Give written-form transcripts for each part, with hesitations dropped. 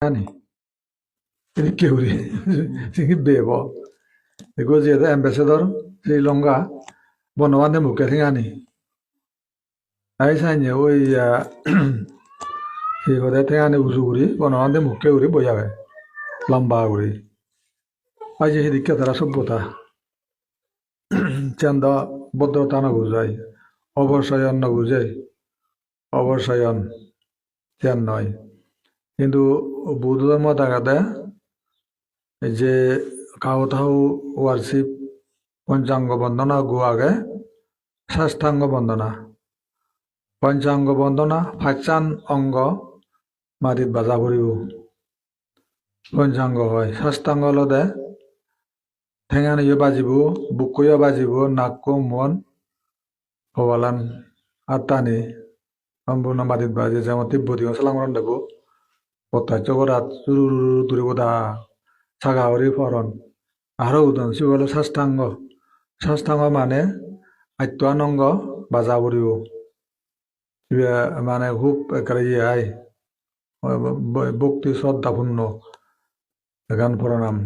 Ani, ini keuri, sini bebo. Ego je the ambassador Sri Lanka, bonawande muke thingani. Ai sanye oi ya, ego the thingani usuguri, bonawande muke uri boyabe, lamba uri. Aje hidikka tara subbota, chanda boddrota na bujai, অবসায়ন না বুঝে অবসায়ন ধ্যান নয় কিন্তু বৌদ্ধ ধর্ম দেখা দেয় যে কাউথাও ওয়ার্শিপ পঞ্চাঙ্গ বন্দনা গো আগে ষষ্ঠাঙ্গ বন্দনা পঞ্চাঙ্গ বন্দনা ফাচান অঙ্গ মাটিত বাজা ফুৰিব পঞ্চাঙ্গ হয় ষষ্ঠাঙ্গ হলতে ঠেঙানিও বাজিব বুকুও বাজিব নাকো মন ভবালান আত্মানি সম্পূর্ণ মাটিত বাজে যেমন তিব্বতী সালামরণ দেব প্রত্যাচ্য করাত চুরুরু দূরিব দা ছাগাহরি ফরন আরো উদন সি হল ষষ্ঠাঙ্গ ষষ্ঠাঙ্গ মানে আত্মানঙ্গ বাজা ফুৰিব মানে খুব একেবাৰে আই ভক্তি শ্ৰদ্ধাপূৰ্ণ গান প্ৰণাম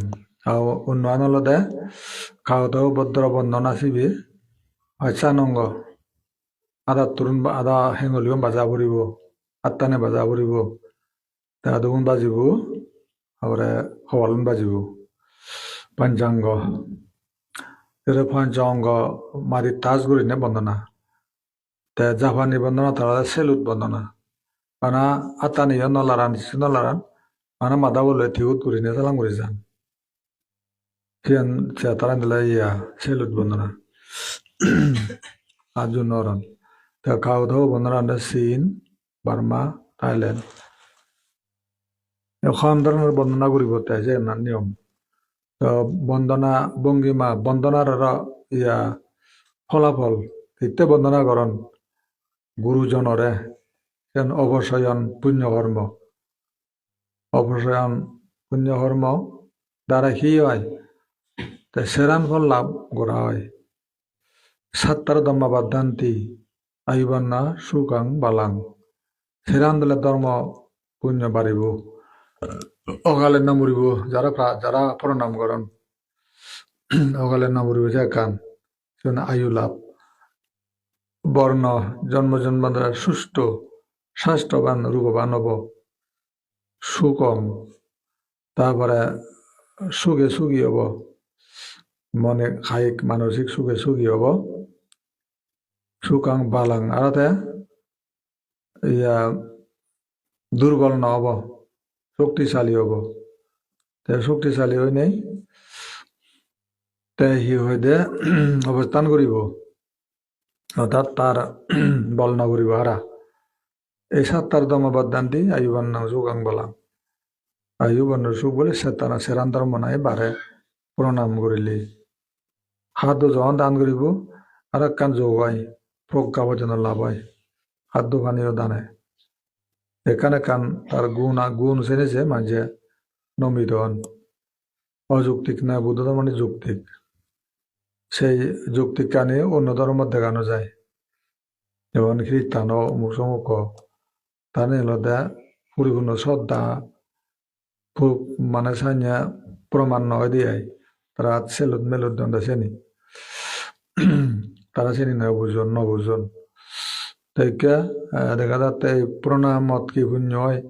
আৰু উন্নয়ন হলতে খাওঁতেও ভদ্ৰ বন্দনা চিবি আচ্ছানঙ্গ আদা তরুণ আদা হেঙলিও বাজা ফুৰিব আত্মানে বাজা ফুৰিব দুগুণ বাজিব আৰু সৱালন বাজিব পঞ্চাঙ্গ পঞ্চাঙ্গ মাৰি তাজ গুৰিনে বন্দনা জাপানি বন্দনা তারা সেলুট বন্দনা mana atani yo nolaran mana mada bolo thiut kurine salam kuri jan kian chataran dela ya selut bondana aju noran ta kaudho bondana anda Chin Burma Thailand এখন ধরনের বন্দনা করিব তাই যে না নিয়ম তো বন্দনা ভঙ্গিমা বন্দনার ইয়া ফলাফল তিতে বন্দনা করন গুরুজনরে অবসায়ন পুণ্যকর্ম অবসায়ন পুণ্যকর্ম দ্বারা কি হয় তাই সেরান ফল লাভ করা হয় সাত্তার ধর্ম বাদ্ধান্তি আইবান্না সুকাং বালাং সেরান দিলে ধর্ম পুণ্য বাড়িব অকালে না মরিব যারা প্রণাম করেন অকালে না মরিব যে কান আয়ু লাভ বর্ণ জন্ম জন্মান্তর সুষ্ঠ স্বাস্থ্যবান রূপবান হব সুকম তারপরে সুখে সুখী হব মনে কায়িক মানসিক সুখে সুখী হব সুকাং বালাং আর ইয়া দুর্বল নহব শক্তিশালী হব শক্তিশালী হই নেই তে সি হইতে অবস্থান করিব অর্থাৎ তার বল নগরিব হারা এই সাত্তার দমবাদ্দান্তি আয়ুবান্ন সুগাং বলাম আয়ুবান্ন সুখ বলে সেতানা সেরান ধর্ম নাই বারে প্রণাম করিলি হাত যখন দান করিব আর একখান যোগ হয় প্রজ্ঞা পর্যন্ত লাভ হয় হাত পানিও দানে এখানে কান তার গুণ চেনেছে মাঝে নমিত হন অযৌক্তিক না বুদ্ধ ধর্ম যৌক্তিক সেই যৌক্তিক কানে অন্য ধর্ম দেখানো যায় যেমন খ্রিস্টান অমুক সমুক তানে হলদে পরিপূর্ণ শ্রদ্ধা খুব মানে সাইয়া প্রমাণ নয় দিয়ে তারা সেলুত মেলুত দণ্ডা চেনি তারা চেনি না বুঝন নবুঝন তাইকে দেখা যাচ্ছে প্রণামত কি পুণ্য হয়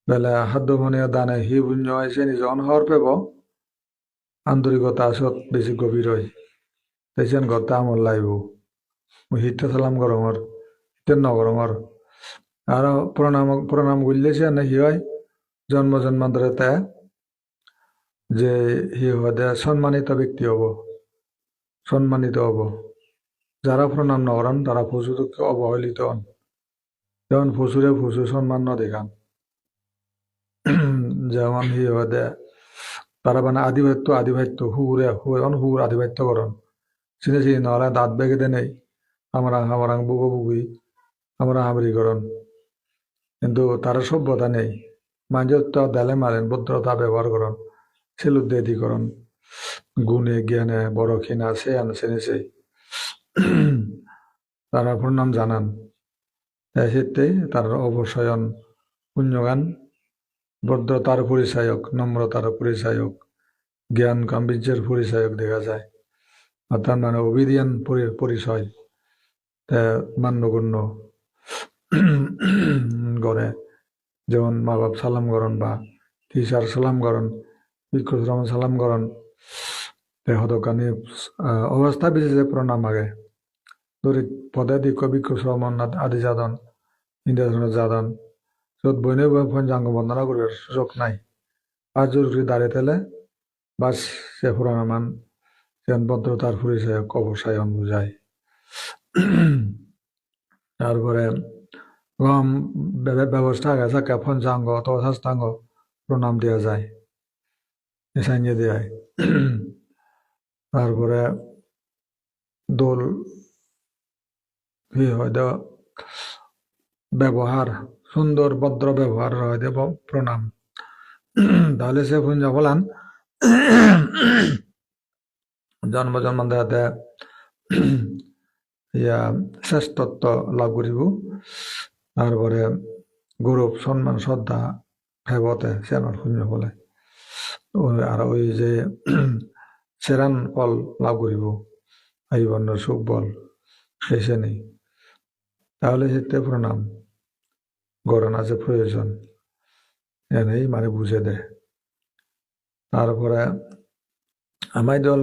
বেলা খাদ্য পানীয় দানে সি পুণ্য হয় চেনি যখন হর পেব আন্তরিকতা আসত বেশি গভীর হয় তাইছেন ঘরটা আমল লাইব হিটটা সালাম গরমর হিটের নগরমর আর প্রণাম করলে সে না সি হয় জন্ম জন্মান্তরে তে যে সি হদে সম্মানিত ব্যক্তি হব সম্মানিত হব যারা প্রণাম নকরেন তারা পশুকে অবহেলিত হন যেমন পশুরে পশু সম্মান ন দেখান যেমন সি হদে তারা মানে আধিপত্য হুরে হুর আধিপত্য করেন চিনে চিনি নহলে দাঁত বেগে নেই হামরাং বুগো বুগি আমরা হামরি করেন কিন্তু তারা সভ্যতা নেই মাঝে তো দেলে মারেন ভদ্রতা ব্যবহার করেন সেলুদ দেদি করেন গুণে জ্ঞানে বড় ক্ষীণা সে আনছে তারা প্রণাম জানান সেটাই তার অবসায়ন পুণ্যগান ভদ্রতার পরিচায়ক, নম্রতার পরিচায়ক, জ্ঞান গাম্ভীর্যের পরিচায়ক দেখা যায়। অর্থাৎ মানে অবিধিয়ান পরিচয় মান্যগণ্য করে, যেমন মা বাপ সালাম করন বা টিচার সালাম করন, বিক্ষুশ্রম সালাম করন, হতকানি অবস্থা বিশেষে প্রণাম আগে দরিত পদে দিক বিক্ষুশ্রম আদি যাদন ইন্দ্র যাদন যত বইনে পঞ্চাঙ্গ বন্দনা করার সুযোগ নাই। আর জরুরি দাঁড়িয়ে তেলে বাস সে পুরানা মান যেন ভদ্রতার পরিচয়ক অবসায়ন বুঝায়। তারপরে ব্যবস্থা আগে থাকে পঞ্চাঙ্গ অথবা শাস্তাঙ্গ প্রণাম দেওয়া যায়, সাইনে দেয়। তারপরে দোল ব্যবহার, সুন্দর ভদ্র ব্যবহার হয় দেব প্রণাম। তাহলে সে পুঞ্জ বলান জন্ম জন্মান্তে শ্রেষ্ঠত্ব লাভ করিব। তারপরে গৌরব সম্মান শ্রদ্ধা হেবতে সে আমার পুঞ্জ বলে, আর ওই যে সেরান ফল লাভ করিব আজীবনের সুখ বল শেষে নেই। তাহলে সেতে প্রণাম গরণ আছে প্রয়োজন, এনেই মানে বুঝে দেয়। তারপরে আমায় দল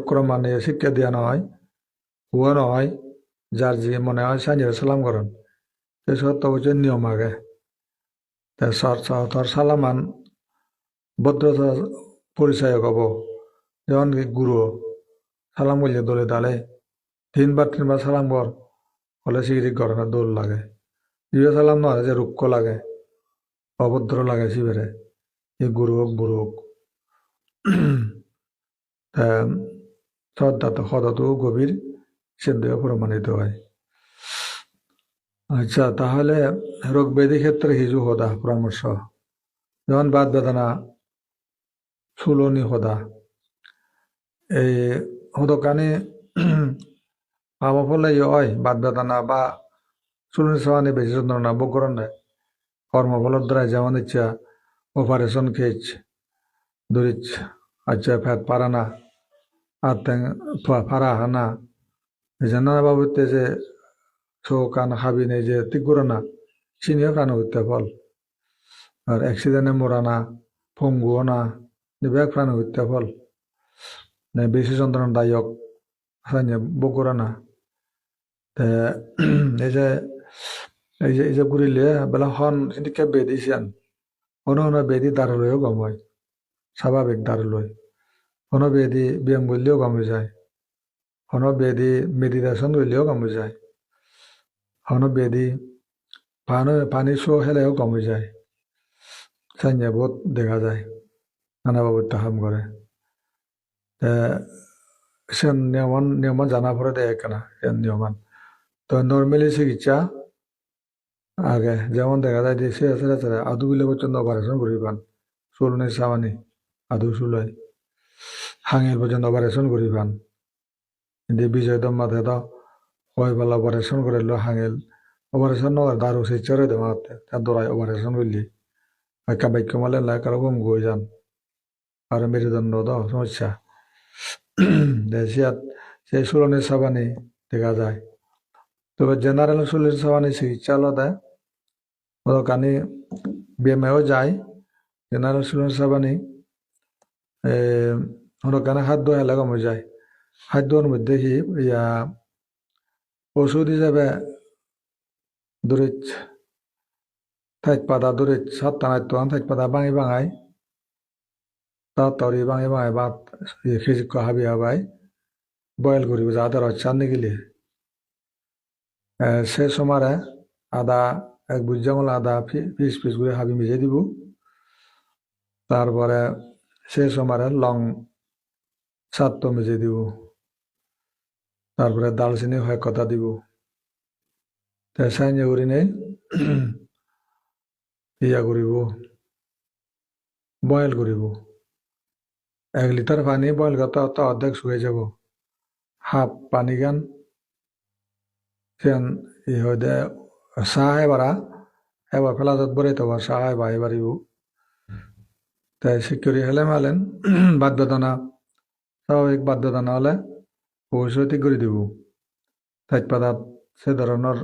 ক্রম মানে শিক্ষা দেওয়া নয়, হুয়া নয়, যার যে মনে হয় সাইনের সালাম করেন সে সত্য হচ্ছে নিয়ম আগে। তার সালামান ভদ্রতা পরিচয়ক হব। যেমন গুরু সালাম করলে দলে দালে 3বার সালাম কর হলে সিগিরি করে না, দোল লাগে। জিবে সালাম নয় যে রুক্ষ লাগে, অভদ্র লাগে শিবেরে, এই গুরু হোক বুড়ো হোক। শ্রদ্ধা তো সদতো গভীর সিদ্ধেও প্রমাণিত হয়। আচ্ছা, তাহলে রোগ ব্যাধি ক্ষেত্রে হিজু হদা পরামর্শ, যেমন বাত বেদনা, চুলনি হদা, এই হদকানি পাব ফলে হয় বাত বেদনা বা চুলনি চাওয়ানি বেশি যন্ত্রণা ভোগ করেন না কর্মফলের দ্বারা, যেমন ইচ্ছা অপারেশন খেয়েছ দরিচ, আচ্ছা ফ্যাট পারা না আর ফারা হানা জানা বাবুতে যে চৌকান খাবি নেই যে ঠিক করে না চিনিও প্রাণ হত্যা ফল। আর অ্যাক্সিডেন্টে মরা না, পঙ্গুও না, ব্যাগ প্রাণ হত্যা ফল। বেশি যন্ত্রণাদায়ক ভোগ করে না। এই যে ঘুরিলে বেলা হন কে বেদিছেন হন বেদি দাঁড় লইও গম হয়, স্বাভাবিক দাঁড় লই হন বেদি ব্যায়াম করলেও কমে যায়, হন বেদি মেডিটেশন করলেও কমে যায়, হন বেদি পানি শো হেলেও কমে যায়। সাইনে বহুত দেখা যায় নানা বাবুর তাহাম করে। সে নিয়মন জানা পরে দেয় কেনা নিয়মান। তো নর্মালি চিকিৎসা আগে যেমন দেখা যায় যে সে আছে আধু বিলে পর্যন্ত অপারেশন করি পান, চুলনি চাওয়ানি আধু চুলাই হাঙের পর্যন্ত অপারেশন করি পান। কিন্তু বিজয় দম মাথে তো হয় বেলা অপারেশন করিল হাঙেল অপারেশন নয় দারু চিকিৎসারে দেওয়াতে তার দৌড়াই অপারেশন করলি বাক্য মালে লাই কারো কম গই যান আর মেরুদণ্ড তো সমস্যা। সে চুলনি চাবানি দেখা যায়। তবে জেনারেল চুলনি চাবানি চিকিৎসা আলাদা কানি ব্যায়ামেও যায়। জেনারেল চুলনি চাবানি কানে খাদ্য হেলে কমে যায়। খাদ্যর মধ্যে কি ওষুধ হিসাবে দরিচ থাইক পাতা দরিচ 7টা 8টা থাইক পাতা ভাঙি ভাঙাই তাড়াতাড়ি ভাঙি ভাঙাই ভাত খেজি হাবি হাবাই বয়েল করিব যাতে রচ্ছা নিগিলে সে সময় আদা এক বুঝামল আদা পিস পিস করে হাবি মিশিয়ে দিব। তারপরে সে সময় লং 7টো মিশিয়ে দিব। তারপরে দালচিনি হয় কথা দিব। সাইনে করি নেই ইয়া করিব বয়েল করিব। 1 লিটার পানি বয়েল করতে অর্ধেক শুয়ে যাব। হাফ পানি গান সেন ই হয় দে চাহ এবাৰ ফেলাজত বৰে তো চাহ বাঢ়ি বাঢ়িব তাই সিকিউরি হলে মালেন বাদ বেদনা স্বাভাবিক বাদ বেদনা হলে অবশ্যই ঠিক করে দিব থাইত পাতাত সে ধরনের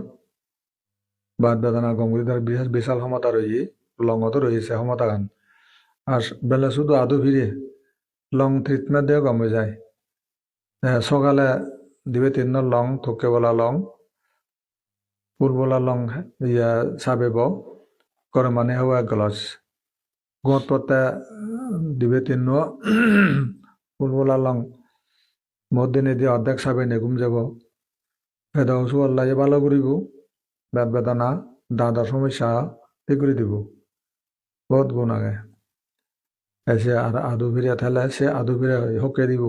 বাদ বেদনা গম্ভীর বিশেষ বিশাল ক্ষমতা রয়েছে লঙতো রয়েছে ক্ষমতা গান আর বেলা শুধু আদু ফিরে লং ট্রিটমেন্ট দিয়ে কমে যায় সকালে দিবে তিন লং থকে বলা লং পূর্বলা লং ইয়া সাবেব করে মানে হওয়া এক গ্লাস গত পথে দিবে তিন পূর্বলা লং মধ্যে দিয়ে অর্ধেক সাবে নেগুম যাব ভেদা ওষু আল্লাহ ভালো করিব বেদ বেদনা দাদার সমস্যা ঠিক করে দিব বহুত গুণ আগে এসে আর আদু ফিরে থালে সে আদু ফিরে হকে দিব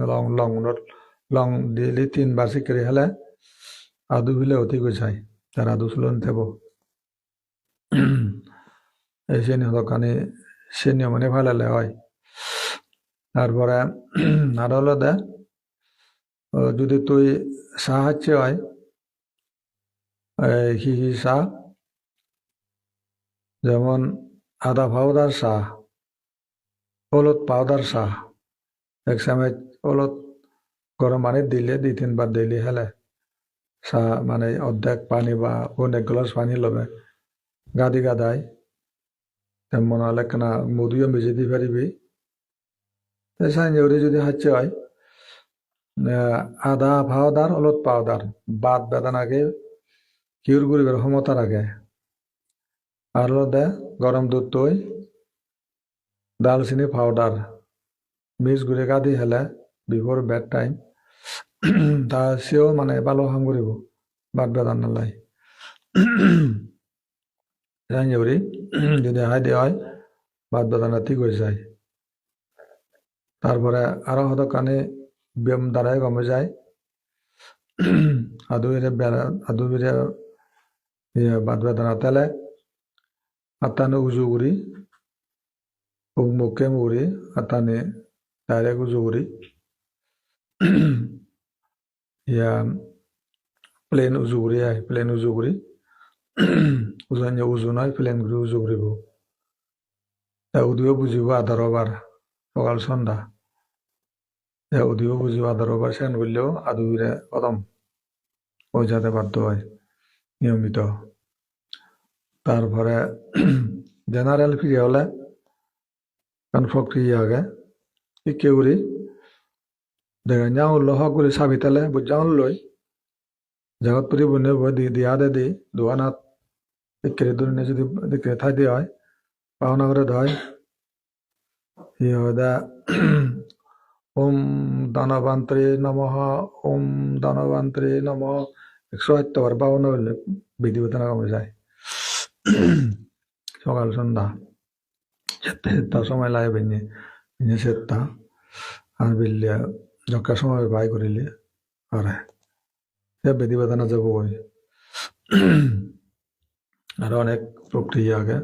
লং লং লং দিলে 3 বার সিকিউরি হলে আদু ফিলে অতি গেছাই তার আদু চুলন থেব এই সে দোকানে সে নিয়মনে ফেলালে হয় তারপরে আর হলো দে যদি তুই সাহায্য হয় হি চাহ যেমন আদা পাউডার চাহ হলুদ পাউডার চাহ এক চামচ হলুদ গরম পানি দিলে 2-3 বার দিলে হেলে চাহ মানে অর্ধেক পানি বা অনেক গ্লাস পানি লবে গাদি গাদাই মনে হলে কেনা মধুও বেজে দিয়ে পারিবি সাইনজরি যদি হাচ্ছে হয় আদা পাউডার হলুদ পাউডার বাদ বেদনাকে কিউর করিবার ক্ষমতা রাখে আর দে গরম দুধ তৈ দালচিনি পাউডার মিক্স করে গাদি হেলে বিফোর বেড টাইম তা সেও মানে ভালো কাম কৰিব বাদ বেদনা লাই সাইনজরি যদি হাই দেওয়া হয় বাদ বেদনা ঠিক হয়ে যায় তারপরে আরো হয়তো কানে ব্যায়াম দ্বারাই কমে যায় আদু ফিরে বাদ বেদনা তেলে আতানে উজু করি মুখে মুড়ি আতানে ডাইরেক্ট উজু করি ইয়া প্লেন উজু করি প্লেন উজু করি উজু নয় প্লেন করে উজু করিব উদিও বুঝিব আধার ওভার সকাল সন্ধ্যা উদিও বুঝিব আধার ওভার সেন করলেও আদু ফিরে প্রথম ওই যাতে বাধ্য হয় নিয়মিত তারপরে জেনারেল ফিরে হলে কারণ প্রক্রিয়া আগে শিক্ষে করি দেখা যাও লহ করে চাবি তেলে বুঝাও লই জগৎ পরি বনে দিয়া দে দি দোয়ানাত শিক্ষে দূরে যদি ঠাই দিয়ে হয় পাওনা করে হয় দা ওম দানবান্ত্রে নমঃ ওম দানবান্ত্রে নমঃ 108 বার পাওনা হলে বিধি বেতনা কমে যায় সকাল সন্ধ্যা সেটা সময় লাগে বেঞ্জে সেটা আর বিল্লে যকা সময় বাই করিলে আরে সে বেদি বেদনা যাব কই আর অনেক প্রক্রিয়া আগে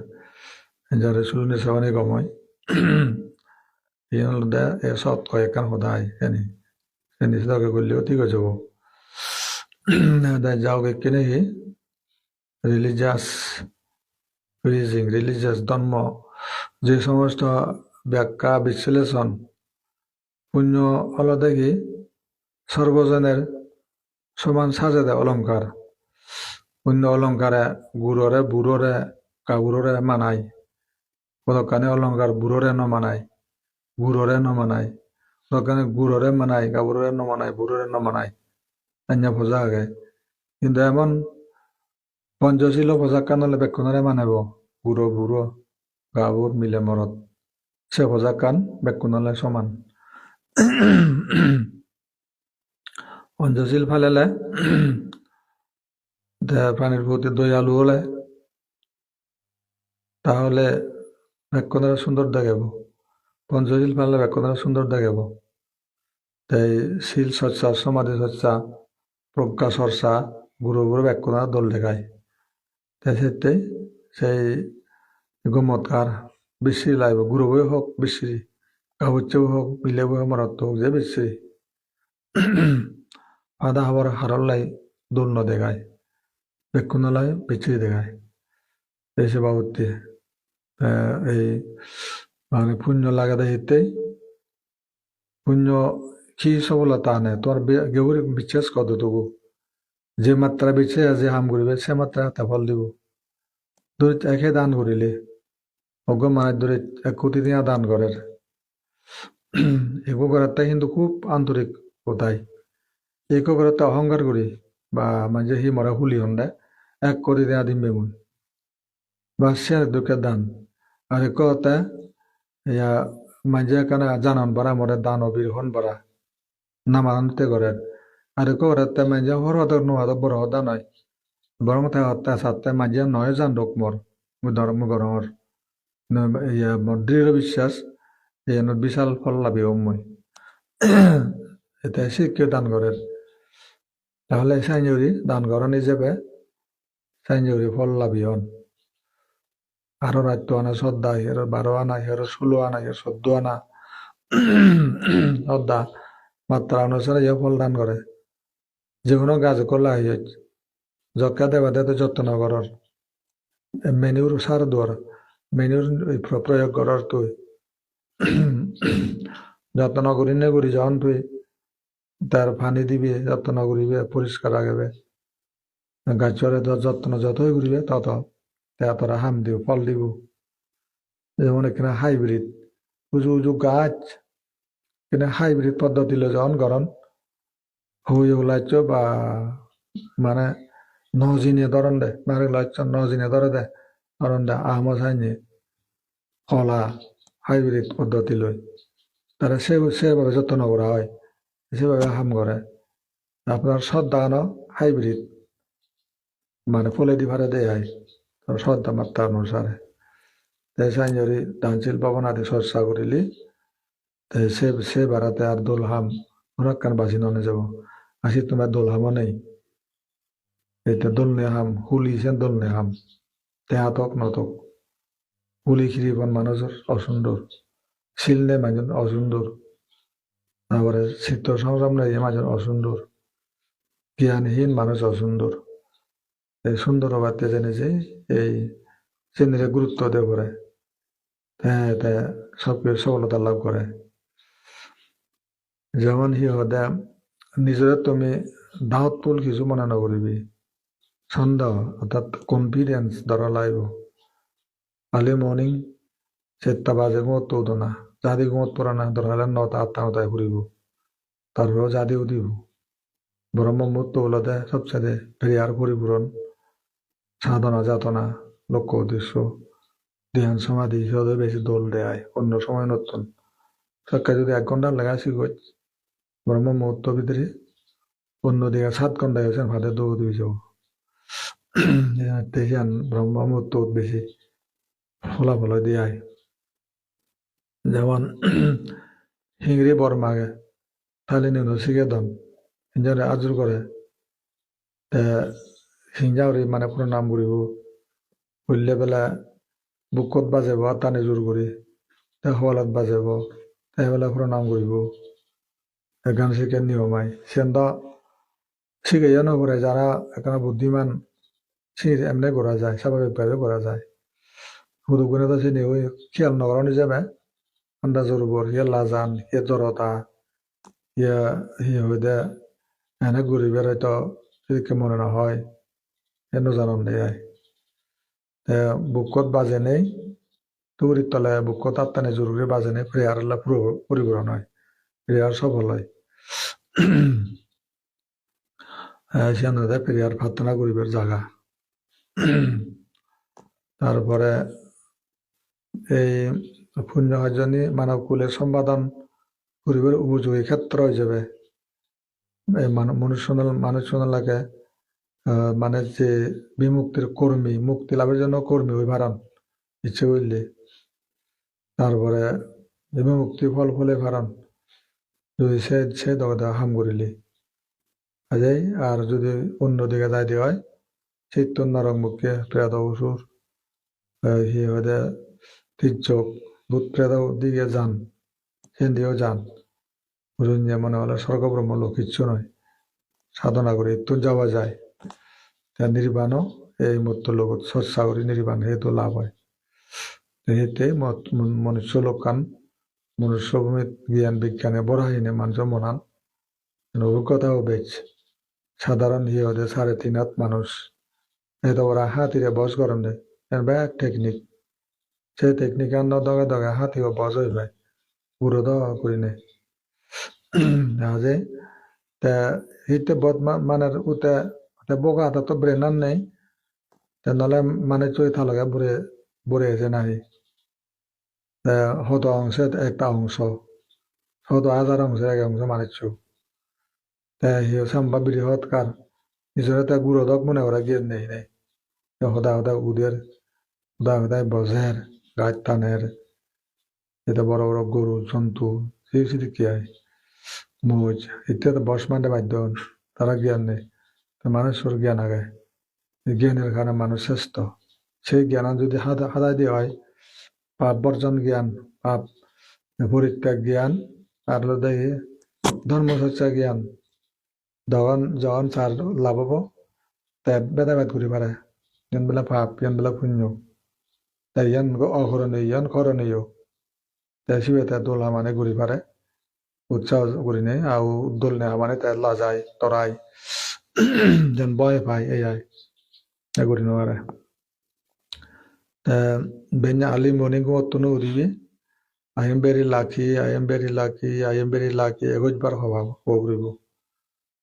যারা শুনে সবাই কমায় দে এ সৎ কয়েকখান সদায় এনে সেটাকে করলেও ঠিক হয়ে যাব যাওগে কিনে রিলিজিয়াস রিলিজিয়াস ধর্ম যে সমস্ত ব্যাখ্যা বিশ্লেষণ পুণ্য হল দেখি সর্বজনের সমান সাজে দেয় অলঙ্কার পুণ্য অলঙ্কারে গুররে বুড়রে কাগুররে মানায় কতখানি অলঙ্কার বুড়রে ন মানায় গুররে ন মানায় কতখানি গুররে মানায় কাবুররে ন মানায় বুড়রে ন মানায় অন্য ভোজা আগে কিন্তু এমন পঞ্চশীল পোশাক কানলে বেক্ষণরে মানাব বুড়ো বুড়ো গাবুর মিলে মরত সে পোশাক কান বেক্ষণলে সমান পঞ্চশীল ফালেলে প্রাণীর প্রতি দয়ালু হলে তাহলে বেক্ষণরা সুন্দর দেখাব পঞ্চশীল ফালে বেক্ষণরা সুন্দর দেখাব তাই শীল চর্চা সমাধি চর্চা প্রজ্ঞা চর্চা গুরু গুরু বেক্ষণরা দল দেখায় তাই সেতে সেই গমৎকার বিশ্রী লাগবে গুরু বই হোক বিশ্রী কাবুচ্ছেও হোক বিলে বই মরত হোক যে বিশ্রী আদা হবার হারলাই দোল ন দেখায় বেক্ষণলাই বিচ্ছিরি দেখায় এসে বাবুতে এই মানে পুণ্য লাগাতে হিতেই পুণ্য কি সফলতা আনে তোমার গেউর বিশ্বাস কতটুকু যে মাত্রা বেছে যে হাম করিবে সে মাত্রা হাতে ফল দিব ধরে একে দান করিলে অজ্ঞ মানে ধরে 1 কোটি দিয়া দান করের এগো করারটা কিন্তু খুব আন্তরিক কোথায় এগো করারটা অহংকার করি বা মাঝে হি মরা হুলি হন্ডা 1 কোটি দিয়া দিন বেমুন বা সে দুঃখের দান আর কথা ইয়া মাঝে কানা জানান বারা মরে দান অবির হন বারা নামানতে করেন আর করাতে মাঝে হরহত নোয়াদ বড় হদা নয় বরং তা হত্যা সাথে মাঝে নয় জান রোগ মর ধর্ম গরমর ইয়া দৃঢ় বিশ্বাস এই বিশাল ফল লাভি মই এটা শিক্ষা দান করেন তাহলে সাইঞ্জুরি দান করেন হিসেবে সাইঞ্জুরি ফল লাভি হন আরো রাত্য আনা শ্রদ্ধা হের 12 আনা হের 16 আনা হের 14 আনা শ্রদ্ধা মাত্রা অনুসারে ইয়ে ফল দান করে যে কোনো কাজ করলে হয়ে যজ্ঞা দেবা দেতে যত্ন করার মেনুর সার দোয়ার মেনুর প্রয়োগ করার তুই যত্ন করি নে করি যখন তুই তার পানি দিবি যত্ন করিবে পরিষ্কার রাখবে গাছরে যত্ন যতই করিবে তত তোরা হাম দিব ফল দিব যেমন এখানে হাইব্রিড উজু উজু গাছ এখানে হাইব্রিড পদ্ধতি যখন গরম হই ওলাইছ বা মানে নজিনে ধরন দে নারে লাইছ নজিনে ধরে দে ধরন দে আহমদ হাইনি কলা হাইব্রিড পদ্ধতি লই তারা সেভাবে যত্ন করা হয় সেভাবে হাম করে আপনার শ্রদ্ধা হাইব্রিড মানে ফলে দি ভারে দেয় হয় তার শ্রদ্ধা মাত্রা অনুসারে তাই সাইঞ্জরি দানশীল পাবন আদি চর্চা করিলি তাই সে বাড়াতে আর দোল হাম অনেকখান বাসি ননে যাব আসি তোমার দোল হামও নেই এটা দোল নে হাম হুলি সেন দোল নে হাম তেহাতক নতক হুলি খিরিবন মানুষের অসুন্দর শিলনে মানুষ অসুন্দর তারপরে চিত্ত সংগ্রাম নেই মানুষ অসুন্দর জ্ঞানহীন মানুষ অসুন্দর এই সুন্দর হবাতে জেনেছে এই শ্রেণীরে গুরুত্ব দেব করে হ্যাঁ সবকিছু সফলতা লাভ করে যেমন হদে নিজের তুমি দাওয়াতফুল কিছু মনে নকরিবি সন্দেহ অর্থাৎ কনফিডেন্স ধরা লাগব আর্লি মর্নিং 7টা বাজে ঘুমত উঠো না যাদি ঘুমত পড়া না দরকার 9টা 8টা মতায় ঘুরিব তারপরেও যাদিও দিব ব্রহ্ম মুহূর্ত বলতে সবচেয়ে প্রেয়ার পরিপূরণ সাধনা যাতনা লক্ষ্য উদ্দেশ্য ধ্যান সমাধি হিসেবে বেশি দোল দেয় অন্য সময় নতুন সরকার যদি 1 ঘন্টা লাগাই শিখো ব্রহ্ম মুহূর্ত ভিতরে অন্যদিকে 7 ঘন্টায় হয়েছেন ভাতে দৌড় দিয়ে যাব ব্রহ্ম মুহূর্ত বেশি ফলাফল দিয়ে যেমন হিংড়ি বর মাগে তাহলে নিন শিখে দন হিঞ্জারে আজর করে হিংজাউরি মানে প্রণাম করিব হইলে বেলা বুকত বাজাব আর টানি জোর করি হওয়ালত বাজাব তাই বেলা প্রণাম করিব গান শিখে নিয়মাই সেন্দ শিখাইয়া নপরে যারা এখানে বুদ্ধিমান এমনি করা যায় স্বাভাবিকভাবে করা যায় হুদু গুণে তো চিনি ওই খেয়াল নগর যাবে আন্দাজের উপর ইয়ে লাজান ইয়ে জড়তা ইয়ে হইতে এনে ঘুরি বেড়াইতো যদি মনে না হয় এনে জানান দেয় বুকত বাজে নেই তুরির তলে বুকত আত্মানে জরুরি বাজে নেই প্রেয়ার পরিপূরণ হয় প্রেয়ার সফল হয় সেখানে প্রেয়ার প্রার্থনা করিবার জায়গা তারপরে এই পুণ্য অর্জনী মানব কুলের সম্পাদন করিবার উপযোগী ক্ষেত্র হিসেবে এই মানুষ লাগে মানে যে বিমুক্তির কর্মী মুক্তি লাভের জন্য কর্মী ওই ভাড়ান ইচ্ছে করলে তারপরে বিমুক্তি ফল ফলে ভাড়ান যদি সে দগদা হাম করিলি আজাই আর যদি অন্যদিকে যাই দিয়ে হয় চৈতন্য নরকমুখে প্রেত অসুর হদে তির্যক ভূত প্রেত দিকে যান সে দিয়েও যান যে মনে হলে স্বর্গব্রহ্ম লোক কিচ্ছু নয় সাধনা করে তো যাওয়া যায় নির্বাণও এই মূর্ত লোক চর্চা করে নির্বাণ হেতু লাভ হয় Tehite মনুষ্য লোকান মনুষ্যভূমিত জ্ঞান বিজ্ঞানে বড়াইনে মানুষ মনান অভিজ্ঞতাও বেচ সাধারণ হদে 3.5 মানুষ এত বড় হাতিরে বস করেন দে এর ব্যাক টেকনিক সেই টেকনিক আন দগে দগে হাতিও বস হইবে পুরো দ করিনে আজে তে হিতে বদ মানের উতে বোকা তো ব্রেনার নেই তে নলে মানে চই থালগে বুড়ে বুড়ে এসে নাই হত অংশের একটা অংশ হত হাজার অংশের এক অংশ মানিচ্ছু হিও সাম্বা বৃহৎকার নিজের তা গুরুদক মনে ওরা গিয়ে নেই নেই হদা হদা উদের হদা হদায় বজের গাছ টানের এটা বড় বড় গরু জন্তু সেই সেটি কি হয় মোজ ইত্যাদি বস মানে বাধ্য তারা জ্ঞান নেই তো মানুষের জ্ঞান আগে জ্ঞানের কারণে মানুষ শ্রেষ্ঠ সেই জ্ঞান যদি হাদায় দিয়ে হয় পাপ বর্জন জ্ঞান পাপ পরিত্যাগ জ্ঞান আর দেখি ধর্মচর্চা জ্ঞান যখন চার লাভ হব তাই ভেদাভেদ করি পারে ইয়ান বেলা পাপ ইয়ান বেলা পুণ্য তাই ইয়ান অকরণীয় ইয়ান করণীয় তাই শিবে তাই দোলা মানে ঘুরি পারে উৎসাহ করি নেই আর দোল নেওয়া মানে তাই লাজাই তরাই যেন ভয় পায় এই আয় করি নেওয়ারে বেঞ্জা আলি morning অতনো উড়িবি I am very lucky, I am very lucky, I am very lucky এগোজবার হবাব ঘুরিব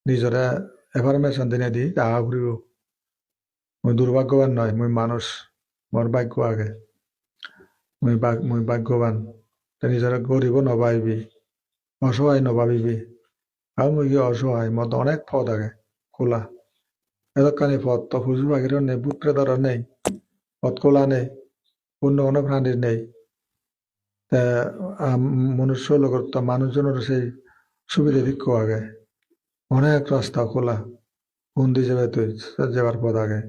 নিজরে affirmation দিনে দি তাহা ঘুরিব মই দুর্ভাগ্যবান নয় মই মানুষ মোর ভাগ্য আগে মই ভাগ্যবান নিজরে গরিব নভাবিবি অসহায় নভাবিবি আর মই কি অসহায় মত অনেক পথ আগে খোলা এতখানি পথ তো পশু পাখির নেই ভূত প্রেতর নেই পথ খোলা নেই অন্য কোনো প্রাণীর নেই মনুষ্য লোকের তো মানুষজনের সেই সুবিধা দিক আগে অনেক রাস্তা খোলা বন্দি যাবে তুই যাবার পথ আগে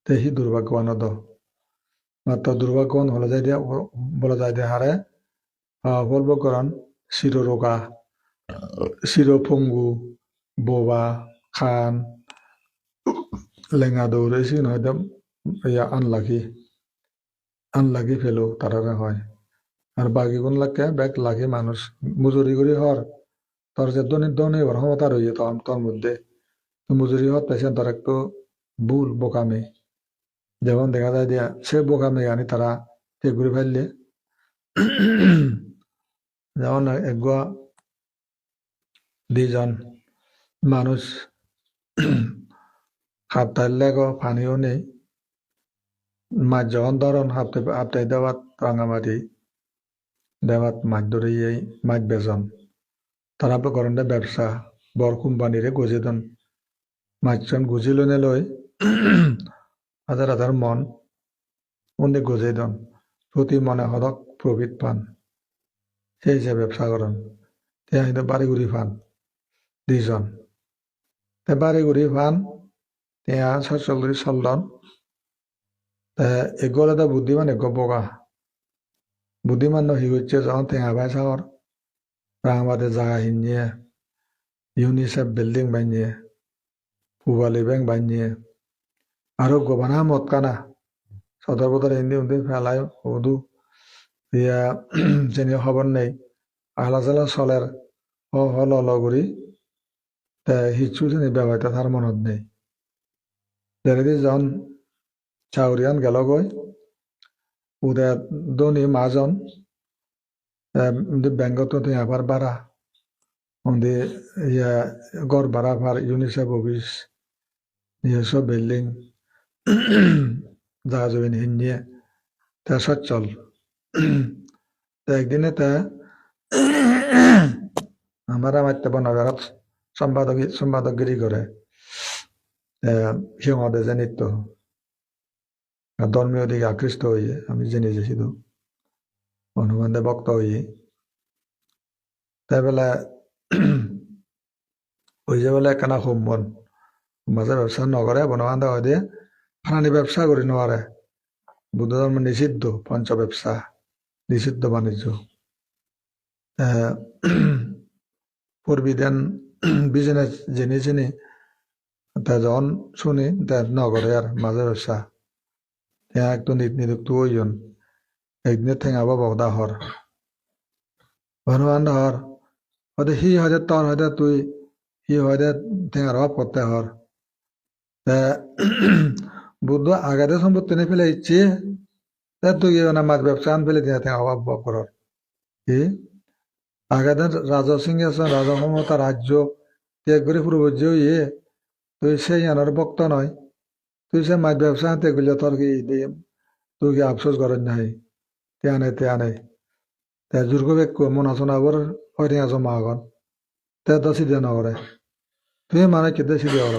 তেহি দুর্ভাগ্যবান দ মাত্র দুর্ভাগ্যবান হলে যাই দিয়া বলা যায় দিয়ে হারে বলবকরণ শিরোরোগা শিরোপঙ্গু বোবা খান লেঙা দৌড় এই সিন হয়তো ইয়া আনলাকি ফেলো তারা হয় আর বাকি কোন লাগে ব্যাগ লাগে মানুষ মজুরি করে হর তোর যে দনি এবার ক্ষমতা রয়েছে তোর মধ্যে মজুরি হওয়ার পেছনে তার একটু ভুল বোকামি যেমন দেখা যায় দিয়া সে বোকামি আনি তারা ঠিক করে ফেললে যেমন একগুয়া দুইজন মানুষ হাফতাইলে পানিও নেই মাছ যখন ধরন হাফতাই দেওয়াত রাঙামাটি দেওয়াত মাছ ধরে মাছ বেজন তারা করেন ব্যবসা বড় কোম্পানিরে গজে দেন মাছজন গুজি লনে লই হাজার হাজার মন উনি গজে দেন প্রতি মনে হদক প্রফিট পান সেই যে ব্যবসা করেন তেতিয়া কিন্তু বাড়ি ঘুরি পান দুইজন বাড়ি ঘুরি পান তেতিয়া সচ্ছল করে চলন এগোল এটা বুদ্ধিমান এগো বোকা বুদ্ধিমান হি হচ্ছে যখন টেঙা ভাই সাগর রাঙামাটি জায়গা হিনিয়ে ইউনিসেফ বিল্ডিং বানিয়ে পুবালি ব্যাংক বানিয়ে আরো গোবানা মত কানা সদর বদর হিন্দি উন্দি ফেলায় উদু ইয়া যেন খবর নেই আহলা জালা চলের হল করি হিচু যেন ব্যবহার তার মনত নেই যেদি জন চাউরিয়ান গেল গই উদে দনি মাজন ব্যাংকত আবার বাড়া উন্দি ইয়া গড় বাড়া ভার ইউনিসেফ অফিস নিজস্ব বিল্ডিং জায়গা জমিন হিনিয়ে তা সচ্ছল একদিনে তা আমার মাত্য বনগারত সম্পাদকগিরি করে সিংহদে যে নিত্য ধর্মীয় দিকে আকৃষ্ট হইয়ে আমি জেনে যে শুধু হনুমানদে ভক্ত হইয়ে তাই বেলা ওই যে বলে একখানা হোমবন মাঝে ব্যবসা নগরে বনবান্ধব হয় দিয়ে প্রাণী ব্যবসা করি নোৱাৰে বুদ্ধ ধর্ম নিষিদ্ধ পঞ্চ ব্যবসা নিষিদ্ধ বাণিজ্য পূর্বীদেন বিজনেস জেনে চিনি তা যখন শুনি তা নগরে আর মাঝে ব্যবসা একটু নিযুক্ত ওইজন একদিনে ঠেঙাব বগদা হর হনুমান হর হয়তো সি হয়তো তোর হয়তো তুই সি হয়তো ঠেঙার অভাব করতে হর বুদ্ধ আগাতে সম্পত্তি নিয়ে ফেলে ইচ্ছে তুই না মাছ ব্যবসা আন ফেলে দিয়ে ঠেঙা অভাব কর কি আগাতে রাজা সিংহাসন রাজা ক্ষমতা রাজ্য ত্যাগ করে পূর্বজ্য ইয়ে তুই সেই আনার ভক্ত নয় তুই সে মাছ ব্যবসা আনতে গেলে তোর কি তুই কি আফসোস করেন নাই তে আনে তে জোর করে মন আসনা আবার হয়তো আছো মা আগন তে তো সিদ্ধি নকৰে তুই মানে কেতিয়া সিদ্ধি কৰ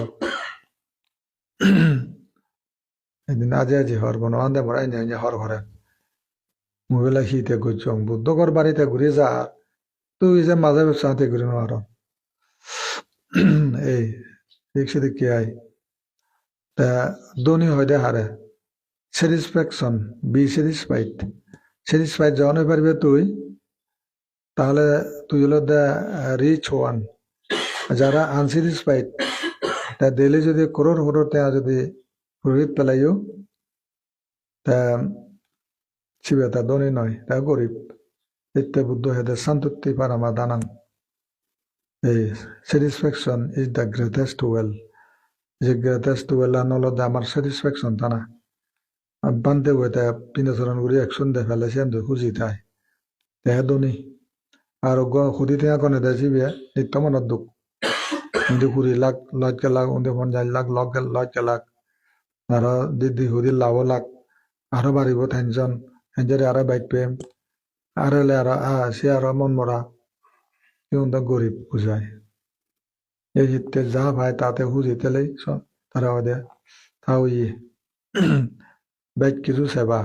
এদিন আজি হর বনবান্ধে মরাই নিয়ে হর ঘরে মোবাইল সিতে গুজং বুদ্ধকর বাড়িতে ঘুরে যা তুই যে মাঝে ব্যবসাতে ঘুরে নোয়ার এই দেখছি কি আই তা ধনী হইতে হারে স্যাটিসফ্যাকশন বি স্যাটিসফাইড যখন পারবে তুই তাহলে তুই হলো দ্য রিচ ওয়ান যারা আনস্যাটিসফাইড তা দিলে যদি করোড় তে যদি রোহিত পেলাইও তা ছিবে তা ধনী নয় তা গরিব ইত্যে বুদ্ধ হেদে শান্তি পারামা দানাং এই satisfaction is the greatest well যে গ্রেটেস্ট ওয়েল আনল আমার স্যাটিসফ্যাকশন তা না বানতে বই তা পিন্দাচরণ করে একশন দে ফেলে সে খুঁজি তাই দেহে ধনী আর খুদি থেকে কনে দেখিবে নিত্য মনত দুঃখ উন্দি 20 লাখ লজকে লাখ উন্দি 50 লাখ লজকে লাখ আরো দিদি হুদি লাভ লাখ আরো বাড়িব টেনশন এঞ্জারে আরো বাইক পেম আর হলে আর সে আরো মন মরা কিন্তু গরিব বুঝায় এই জিততে যা ভাই তাতে হুজিতেলেই তারা ওদের তাও ইয়ে বাইক কিছু সেবা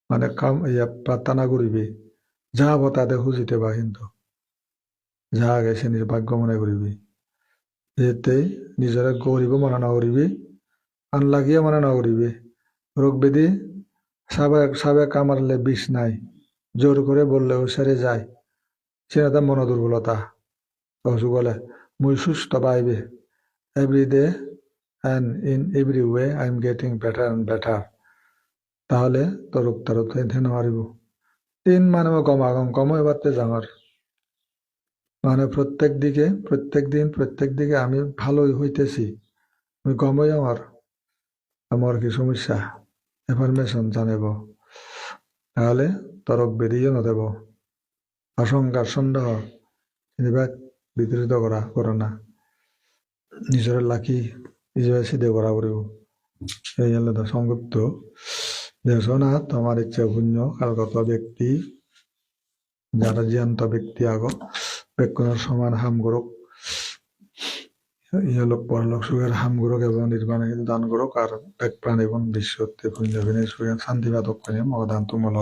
মানে কাম ইয়া প্রার্থনা করিবি যা হব তাতে হুজিতে বা কিন্তু যা গেছে নিজ ভাগ্য মনে করিবি এতে নিজের গরিব মনে নকরিবি আনলাগিয়ে মনে নকরিবি রোগ ব্যাধি সাবে কামারলে বিষ নাই জোর করে বললেও সেরে যায় সেটা তার মন দুর্বলতা কসু বলে মুই সুস্থ পাইবে every day and in every way I am getting better and better তাহলে তোর থেন মারিব তিন মানে কম এবারতে জাঙর মানে প্রত্যেক দিকে আমি ভালোই হইতেছি আমি কমই আমার কি সমস্যা ইনফরমেশন জানিব তাহলে তরক বেরিয়ে নদেব আশঙ্কার সন্দেহ এবার বিতরিত করা না নিজের লাকি নিজের সিদ্ধ করা করিব এই হলো সংযুক্ত দেশনা তোমার ইচ্ছা পুণ্য কালগত ব্যক্তি যারা জ্যান্ত ব্যক্তি আগ বেক্ষণের সমান হাম করুক ইহলোক পরলোক সুখের হাম করুক এবং নির্বাণে দান করুক আর বেক প্রাণ এবং বিশ্বতে পুণ্য শান্তিবাদক মগদান তুমল